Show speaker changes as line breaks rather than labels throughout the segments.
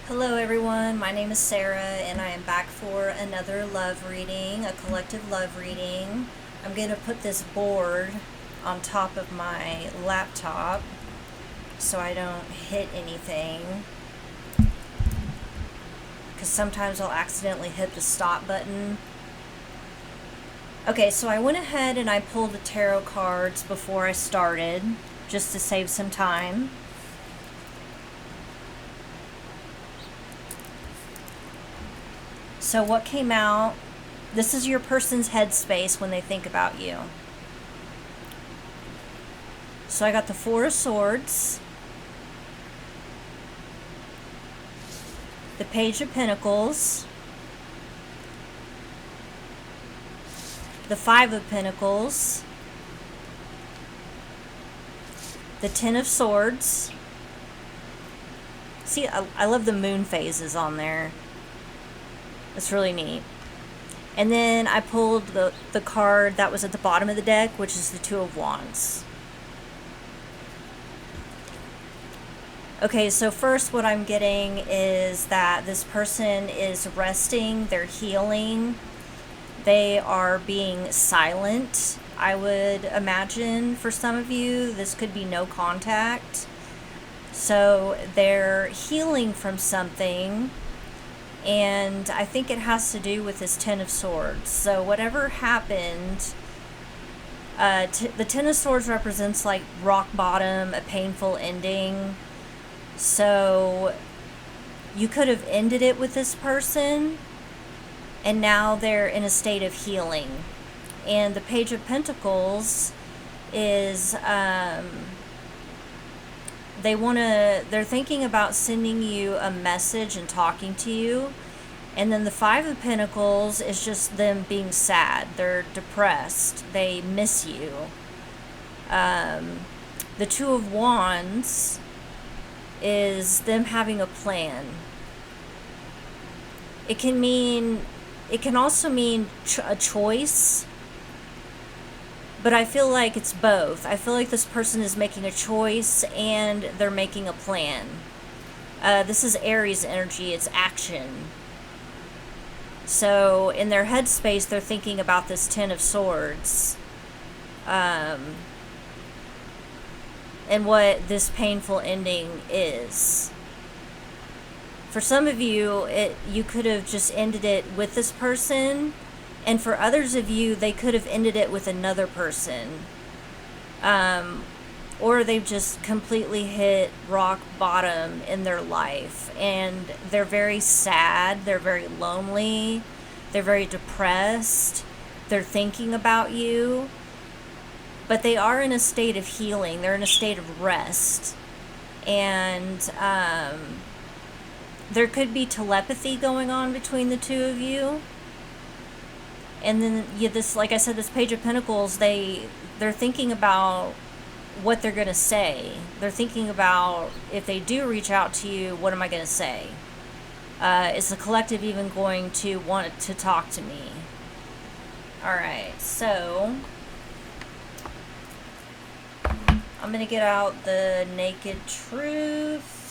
Hello everyone, my name is Sarah and I am back for another love reading, a collective love reading. I'm going to put this board on top of my laptop so I don't hit anything, because sometimes I'll accidentally hit the stop button. Okay, so I went ahead and I pulled the tarot cards before I started just to save some time. So what came out, this is your person's headspace when they think about you. So I got the Four of Swords, the Page of Pentacles, the Five of Pentacles, the Ten of Swords. See, I love the moon phases on there. It's really neat. And then I pulled the card that was at the bottom of the deck, which is the Two of Wands. Okay, so first what I'm getting is that this person is resting, they're healing, they are being silent. I would imagine for some of you, this could be no contact. So they're healing from something. And I think it has to do with this Ten of Swords. So whatever happened, the Ten of Swords represents like rock bottom, a painful ending. So you could have ended it with this person, and now they're in a state of healing. And the Page of Pentacles is they're thinking about sending you a message and talking to you. And then the Five of Pentacles is just them being sad. They're depressed. They miss you. The Two of Wands is them having a plan. It can also mean a choice. But I feel like it's both. I feel like this person is making a choice and they're making a plan. This is Aries energy. It's action. So in their headspace, they're thinking about this Ten of Swords. And what this painful ending is. For some of you, you could have just ended it with this person. And for others of you, they could have ended it with another person. Or they've just completely hit rock bottom in their life. And they're very sad. They're very lonely. They're very depressed. They're thinking about you. But they are in a state of healing. They're in a state of rest. And there could be telepathy going on between the two of you. And then like I said, this Page of Pentacles, they're thinking about what they're going to say. They're thinking about, if they do reach out to you, what am I going to say? Is the collective even going to want to talk to me? Alright, so I'm going to get out the Naked Truth.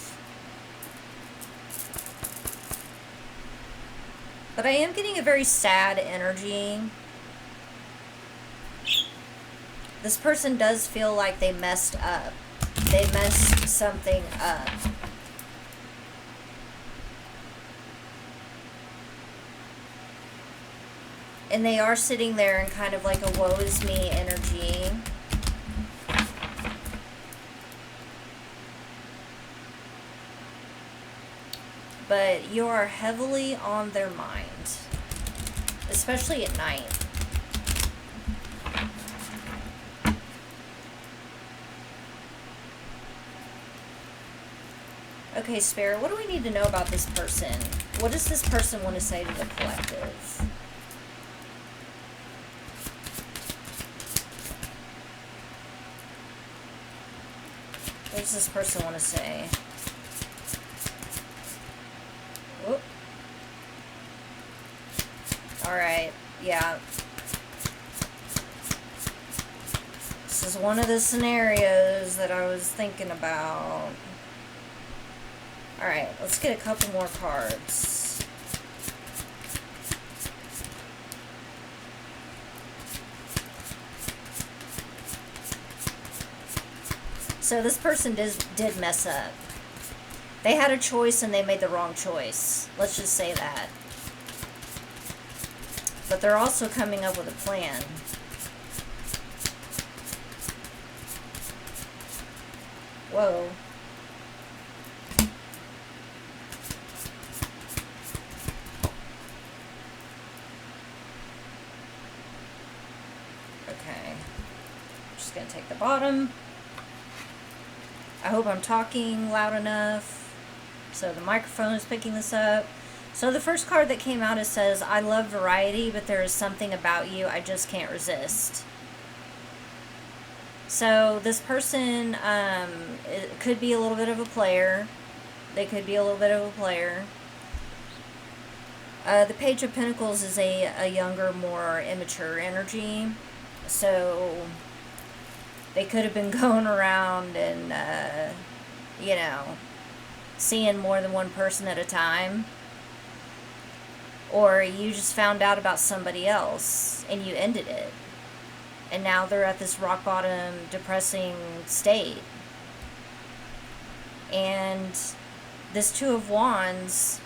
But I am getting a very sad energy. This person does feel like they messed up. They messed something up. And they are sitting there in kind of like a woe is me energy. But you are heavily on their mind, especially at night. Okay, Spirit, what do we need to know about this person? What does this person want to say to the collective? What does this person want to say? Whoop. Alright, yeah. This is one of the scenarios that I was thinking about. Alright, let's get a couple more cards. So this person did mess up. They had a choice and they made the wrong choice. Let's just say that. But they're also coming up with a plan. Whoa. Okay. I'm just going to take the bottom. I hope I'm talking loud enough so the microphone is picking this up. So the first card that came out, it says, I love variety, but there is something about you I just can't resist. So this person it could be a little bit of a player. They could be a little bit of a player. The Page of Pentacles is a younger, more immature energy. So they could have been going around and, you know, seeing more than one person at a time. Or you just found out about somebody else and you ended it. And now they're at this rock bottom, depressing state. And this Two of Wands,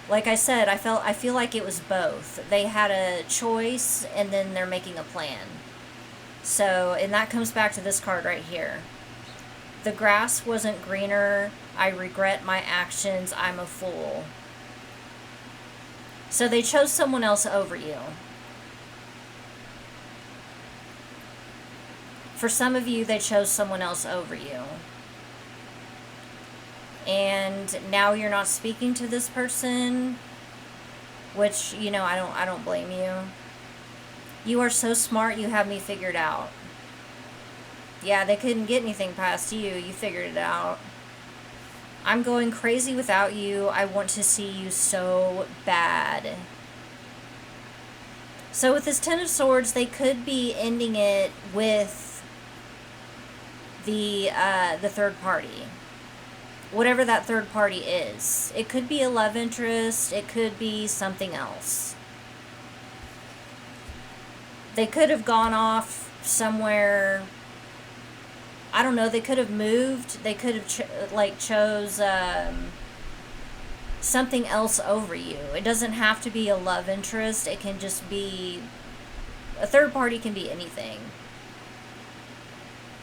like I said, I feel like it was both. They had a choice and then they're making a plan. So, and that comes back to this card right here. The grass wasn't greener. I regret my actions. I'm a fool. So they chose someone else over you. For some of you, they chose someone else over you. And now you're not speaking to this person, which, you know, I don't blame you. You are so smart, you have me figured out. Yeah, they couldn't get anything past you. You figured it out. I'm going crazy without you. I want to see you so bad. So with this Ten of Swords, they could be ending it with the third party. Whatever that third party is. It could be a love interest. It could be something else. They could have gone off somewhere. I don't know. They could have moved. They could have chose something else over you. It doesn't have to be a love interest. It can just be a third party. Can be anything.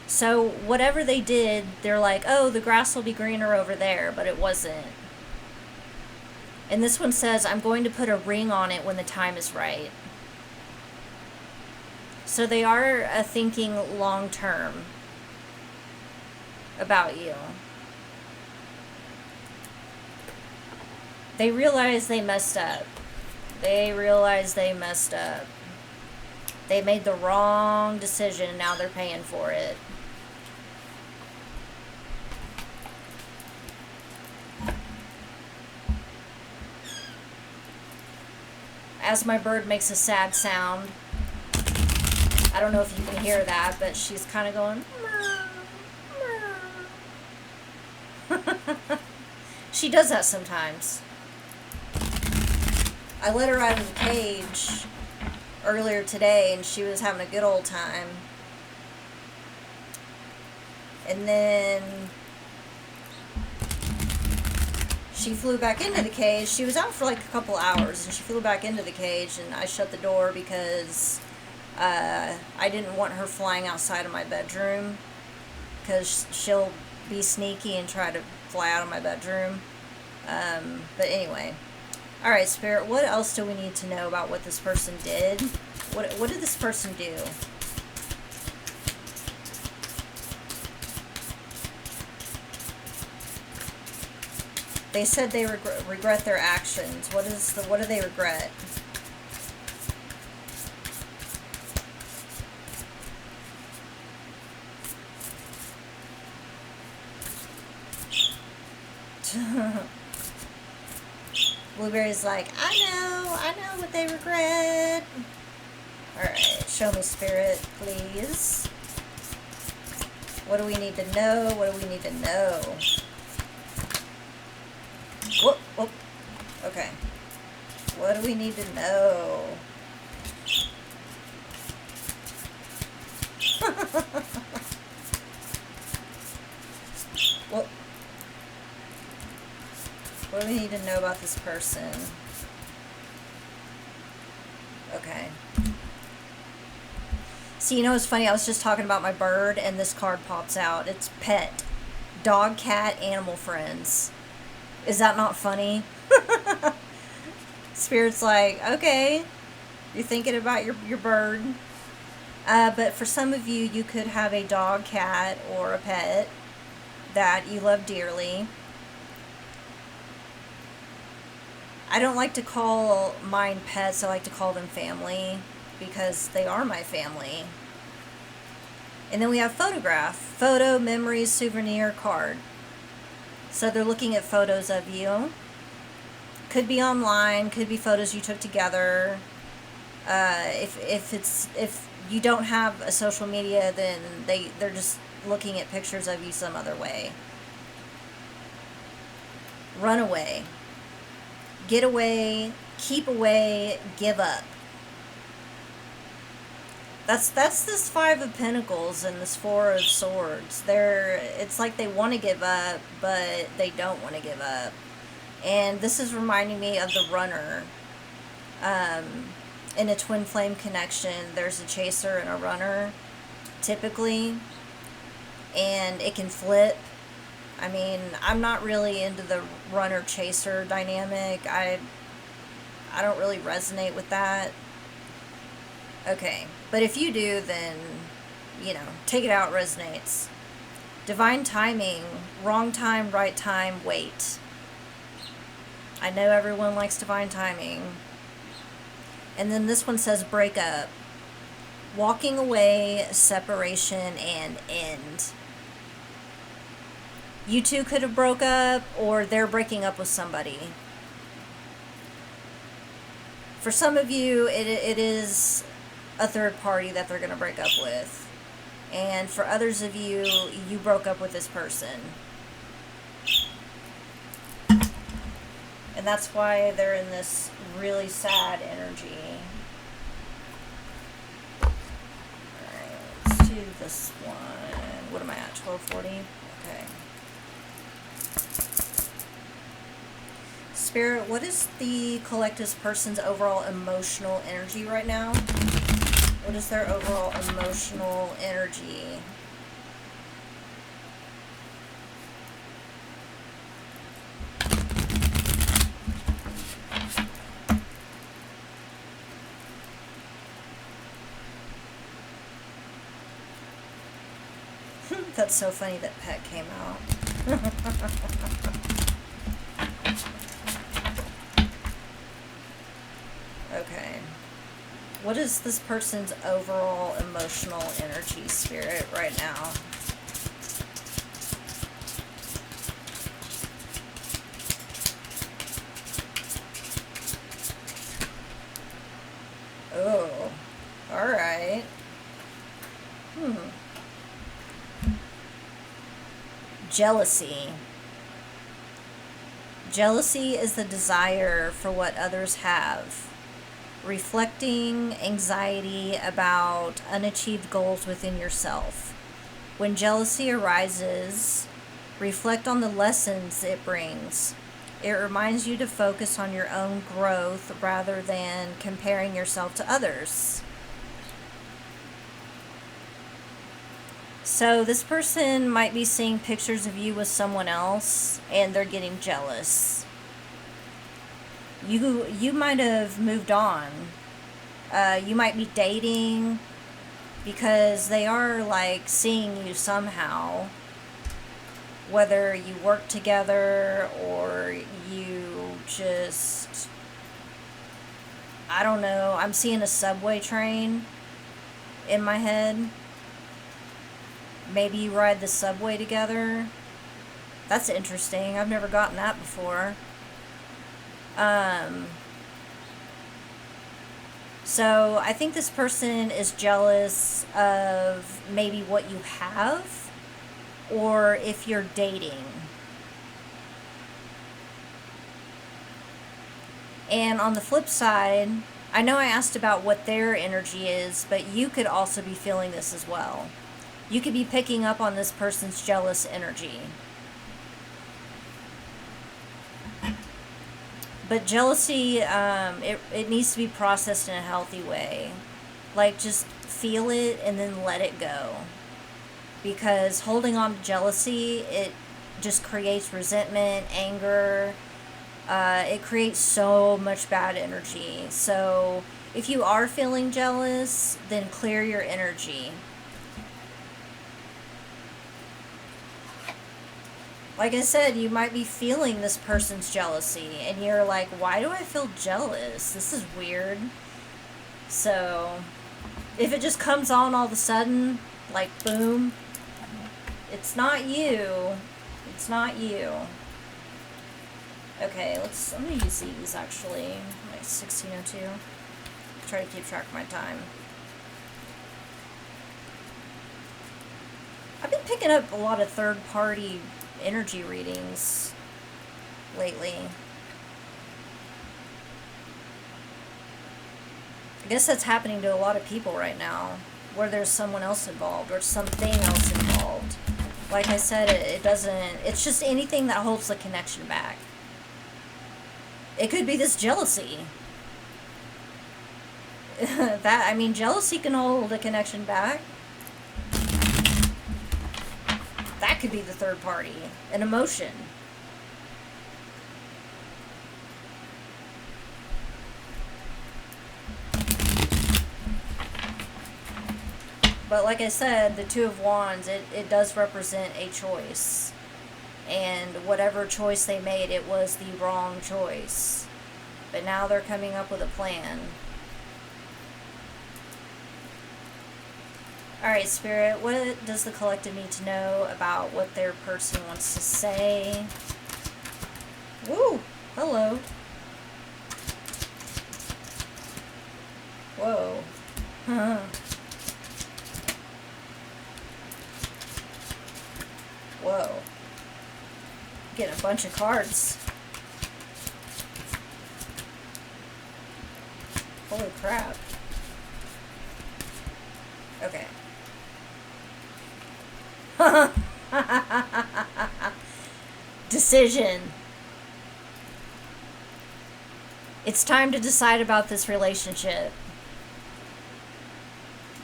So whatever they did, they're like, oh, the grass will be greener over there, but it wasn't. And this one says, I'm going to put a ring on it when the time is right. So they are thinking long term about you. They realize they messed up. They realize they messed up. They made the wrong decision and now they're paying for it. As my bird makes a sad sound. I don't know if you can hear that, but she's kind of going... She does that sometimes. I let her out of the cage earlier today, and she was having a good old time. And then she flew back into the cage. She was out for like a couple hours, and she flew back into the cage, and I shut the door because I didn't want her flying outside of my bedroom, because she'll be sneaky and try to fly out of my bedroom. But anyway. Alright, Spirit, what else do we need to know about what this person did? What did this person do? They said they regret their actions. What do they regret? Blueberry's like, I know what they regret. Alright, show me, Spirit, please. What do we need to know? What do we need to know? Whoop, whoop. Okay. What do we need to know? What? What do we need to know about this person? Okay. See, you know what's funny? I was just talking about my bird, and this card pops out. It's pet. Dog, cat, animal friends. Is that not funny? Spirit's like, okay, you're thinking about your bird. But for some of you, you could have a dog, cat, or a pet that you love dearly. I don't like to call mine pets. I like to call them family because they are my family. And then we have photograph. Photo, memories, souvenir, card. So they're looking at photos of you. Could be online, could be photos you took together. If you don't have a social media, then they're just looking at pictures of you some other way. Run away. Get away, keep away, give up. That's this Five of Pentacles and this Four of Swords. It's like they want to give up, but they don't want to give up. And this is reminding me of the runner. In a twin flame connection, there's a chaser and a runner, typically. And it can flip. I mean, I'm not really into the runner-chaser dynamic. I don't really resonate with that. Okay, but if you do, then, you know, take it out, resonates. Divine timing, wrong time, right time, wait. I know everyone likes divine timing. And then this one says break up. Walking away, separation, and end. You two could have broke up, or they're breaking up with somebody. For some of you, it is a third party that they're going to break up with. And for others of you, you broke up with this person. And that's why they're in this really sad energy. Alright, let's do this one. What am I at? 1240? Okay. Spirit, what is the collective person's overall emotional energy right now? What is their overall emotional energy? That's so funny that pet came out. Okay. What is this person's overall emotional energy, Spirit, right now? Oh, alright. Jealousy. Jealousy is the desire for what others have. Reflecting anxiety about unachieved goals within yourself. When jealousy arises, reflect on the lessons it brings. It reminds you to focus on your own growth rather than comparing yourself to others. So this person might be seeing pictures of you with someone else and they're getting jealous. You might have moved on. You might be dating because they are like seeing you somehow. Whether you work together or you just, I don't know. I'm seeing a subway train in my head. Maybe you ride the subway together. That's interesting. I've never gotten that before. So I think this person is jealous of maybe what you have, or if you're dating. And on the flip side, I know I asked about what their energy is, but you could also be feeling this as well. You could be picking up on this person's jealous energy. But jealousy, it needs to be processed in a healthy way. Like, just feel it and then let it go. Because holding on to jealousy, it just creates resentment, anger. It creates so much bad energy. So if you are feeling jealous, then clear your energy. Like I said, you might be feeling this person's jealousy, and you're like, why do I feel jealous? This is weird. So if it just comes on all of a sudden, like boom, it's not you. It's not you. Okay, I'm gonna use these actually. Like 1602. Try to keep track of my time. I've been picking up a lot of third-party energy readings lately. I guess that's happening to a lot of people right now, where there's someone else involved or something else involved. Like I said, it's just anything that holds the connection back. It could be this jealousy. Jealousy can hold a connection back. That could be the third party, an emotion. But like I said, the Two of Wands, it does represent a choice. And whatever choice they made, it was the wrong choice. But now they're coming up with a plan. Alright, Spirit, what does the collective need to know about what their person wants to say? Woo! Hello. Whoa. Whoa. Getting a bunch of cards. Holy crap. Okay. Decision. It's time to decide about this relationship.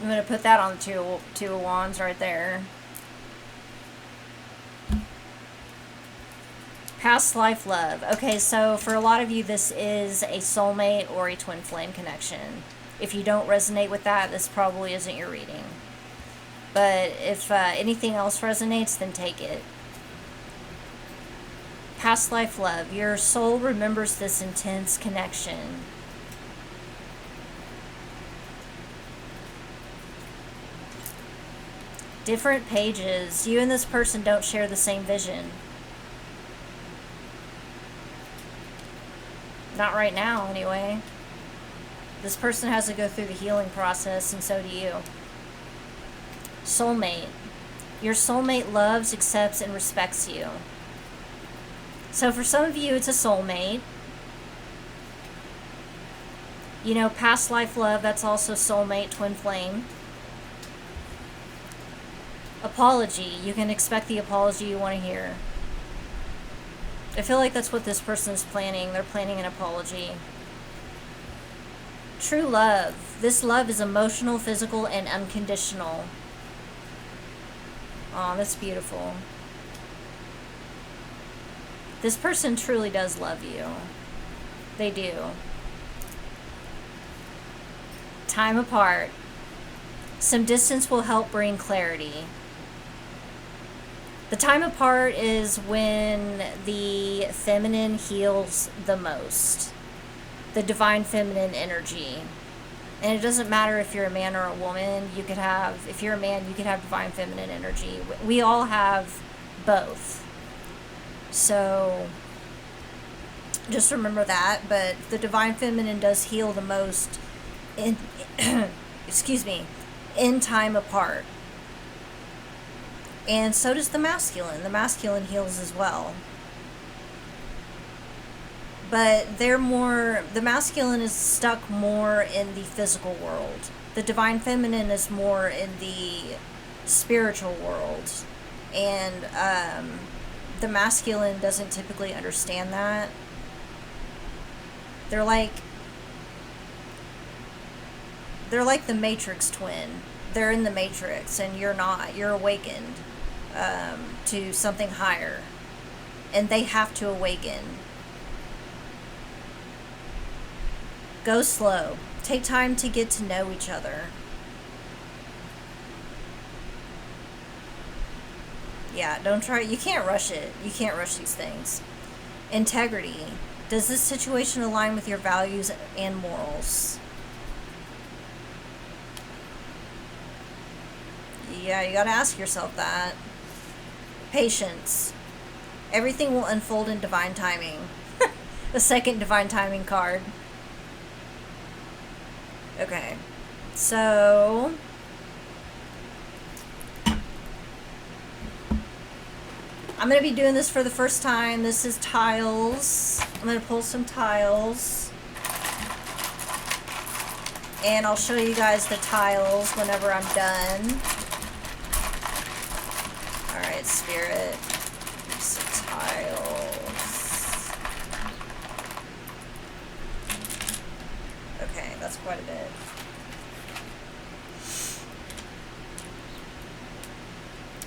I'm going to put that on the two of Wands right there. Past life love. Okay, so for a lot of you, this is a soulmate or a twin flame connection. If you don't resonate with that, this probably isn't your reading. But if anything else resonates, then take it. Past life love. Your soul remembers this intense connection. Different pages. You and this person don't share the same vision. Not right now, anyway. This person has to go through the healing process, and so do you. Soulmate. Your soulmate loves, accepts, and respects you. So for some of you, it's a soulmate. You know, past life love, that's also soulmate, twin flame. Apology. You can expect the apology you want to hear. I feel like that's what this person is planning. They're planning an apology. True love. This love is emotional, physical, and unconditional. Oh, that's beautiful. This person truly does love you. They do. Time apart. Some distance will help bring clarity. The time apart is when the feminine heals the most. The divine feminine energy. And it doesn't matter if you're a man or a woman. If you're a man, you could have divine feminine energy. We all have both. So just remember that. But the divine feminine does heal the most in in time apart. And so does the masculine. The masculine heals as well. but the masculine is stuck more in the physical world. The divine feminine is more in the spiritual world. And the masculine doesn't typically understand that. They're like the Matrix twin. They're in the Matrix and you're not. You're awakened to something higher. And they have to awaken. Go slow. Take time to get to know each other. Yeah, don't try. You can't rush it. You can't rush these things. Integrity. Does this situation align with your values and morals? Yeah, you gotta ask yourself that. Patience. Everything will unfold in divine timing. The second divine timing card. Okay. So I'm going to be doing this for the first time. This is tiles. I'm going to pull some tiles. And I'll show you guys the tiles whenever I'm done. Alright, Spirit. Some tiles. Okay, that's quite a bit.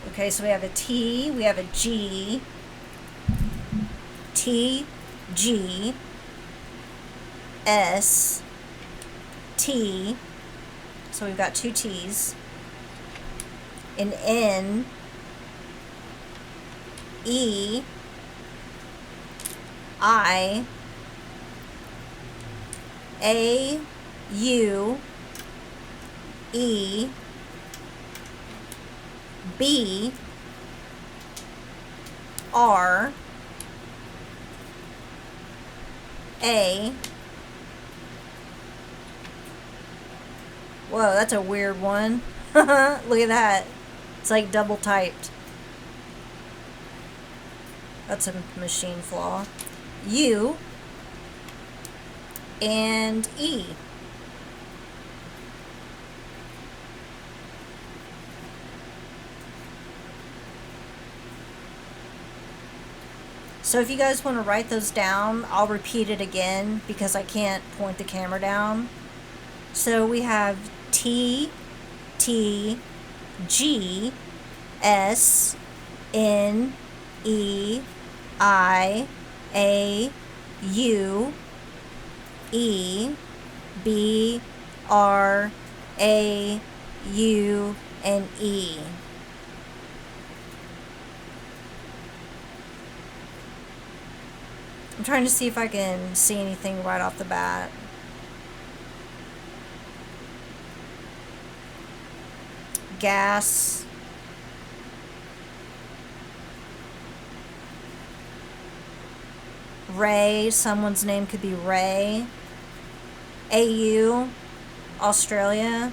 Okay, so we have a T, we have a G, T, G, S, T, so we've got two T's, an N, E, I, A, U, E, B, R, A. Whoa, that's a weird one. Look at that. It's like double typed. That's a machine flaw. U and E. So if you guys want to write those down, I'll repeat it again because I can't point the camera down. So we have T, T, G, S, N, E, I, A, U, E, B, R, A, U, and E. I'm trying to see if I can see anything right off the bat. Gas. Ray. Someone's name could be Ray. AU. Australia.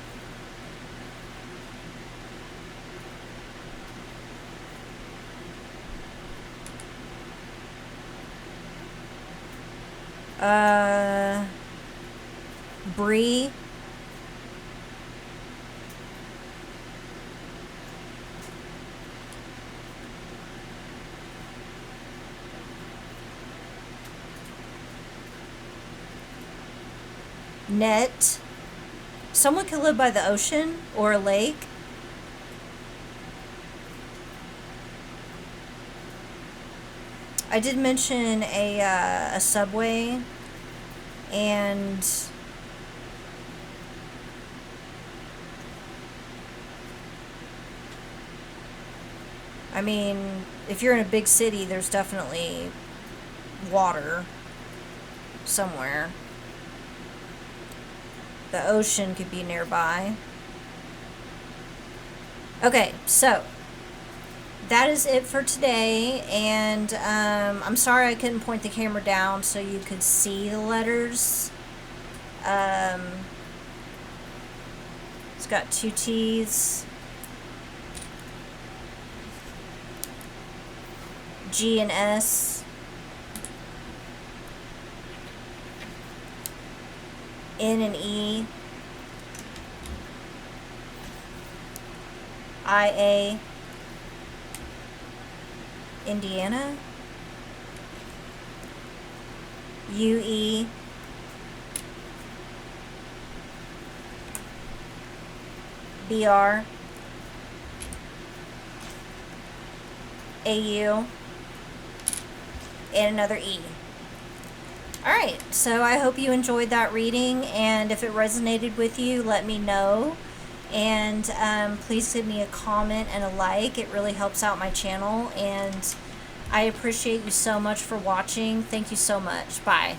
Bree. Net. Someone could live by the ocean or a lake. I did mention a subway, and I mean, if you're in a big city, there's definitely water somewhere. The ocean could be nearby. Okay, so that is it for today, and I'm sorry I couldn't point the camera down so you could see the letters. It's got two T's, G and S, N and E, IA, Indiana, UE, BR, AU, and another E. Alright, so I hope you enjoyed that reading, and if it resonated with you, let me know. And please give me a comment and a like. It really helps out my channel, and I appreciate you so much for watching. Thank you so much. Bye.